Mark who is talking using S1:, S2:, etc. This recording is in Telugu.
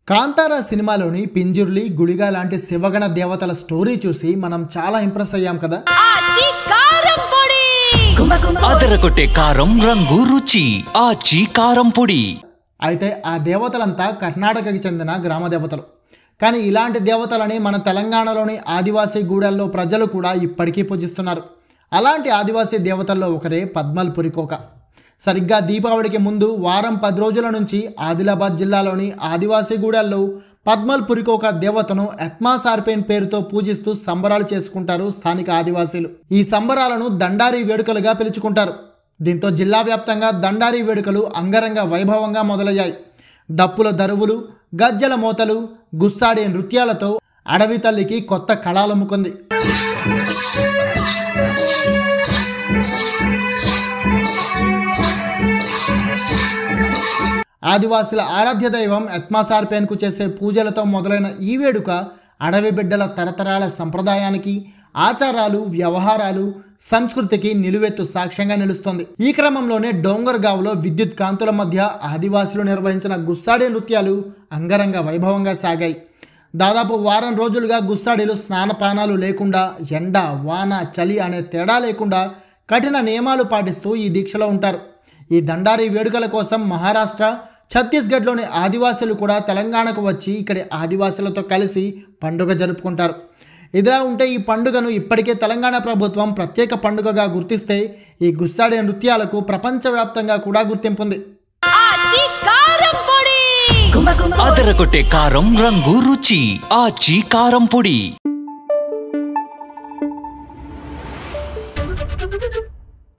S1: కాంతారా సినిమాలోని పింజుర్లి గుళిగా లాంటి శివగణ దేవతల స్టోరీ చూసి మనం చాలా ఇంప్రెస్ అయ్యాం కదా.
S2: అదరగొట్టే కారం రంగు రుచి ఆచి కారం పొడి.
S1: అయితే ఆ దేవతలంతా కర్ణాటకకి చెందిన గ్రామ దేవతలు. కానీ ఇలాంటి దేవతలని మన తెలంగాణలోని ఆదివాసీ గూడెల్లో ప్రజలు కూడా ఇప్పటికీ పూజిస్తున్నారు. అలాంటి ఆదివాసీ దేవతల్లో ఒకరే పద్మల్ పురికోక. సరిగ్గా దీపావళికి ముందు వారం 10 రోజుల నుంచి ఆదిలాబాద్ జిల్లాలోని ఆదివాసీ గూడెల్లో పద్మల్ పురికోక దేవతను ఎత్మాసార్పేన్ పేరుతో పూజిస్తూ సంబరాలు చేసుకుంటారు స్థానిక ఆదివాసీలు. ఈ సంబరాలను దండారీ వేడుకలుగా పిలుచుకుంటారు. దీంతో జిల్లా వ్యాప్తంగా దండారీ వేడుకలు అంగరంగ వైభవంగా మొదలయ్యాయి. డప్పుల దరువులు, గజ్జల మోతలు, గుస్సాడే నృత్యాలతో అడవి తల్లికి కొత్త కళాలమ్ముకుంది. ఆదివాసుల ఆరాధ్య దైవం ఎత్మాసార్పేన్కు చేసే పూజలతో మొదలైన ఈ వేడుక అడవి బిడ్డల తరతరాల సంప్రదాయానికి, ఆచారాలు, వ్యవహారాలు, సంస్కృతికి నిలువెత్తు సాక్ష్యంగా నిలుస్తోంది. ఈ క్రమంలోనే డోంగర్గావ్లో విద్యుత్ కాంతుల మధ్య ఆదివాసులు నిర్వహించిన గుస్సాడే నృత్యాలు అంగరంగ వైభవంగా సాగాయి. దాదాపు వారం రోజులుగా గుస్సాడీలు స్నానపానాలు లేకుండా, ఎండ, వాన, చలి అనే తేడా లేకుండా కఠిన నియమాలు పాటిస్తూ ఈ దీక్షలో ఉంటారు. ఈ దండారీ వేడుకల కోసం మహారాష్ట్ర, ఛత్తీస్గఢ్లోని ఆదివాసులు కూడా తెలంగాణకు వచ్చి ఇక్కడి ఆదివాసులతో కలిసి పండుగ జరుపుకుంటారు. ఇదిలా ఉంటే ఈ పండుగను ఇప్పటికే తెలంగాణ ప్రభుత్వం ప్రత్యేక పండుగగా గుర్తిస్తే ఈ గుస్సాడే నృత్యాలకు ప్రపంచవ్యాప్తంగా కూడా గుర్తింపుంది.
S2: అదరగొట్టే కారం రంగు రుచి ఆచి కారం పొడి.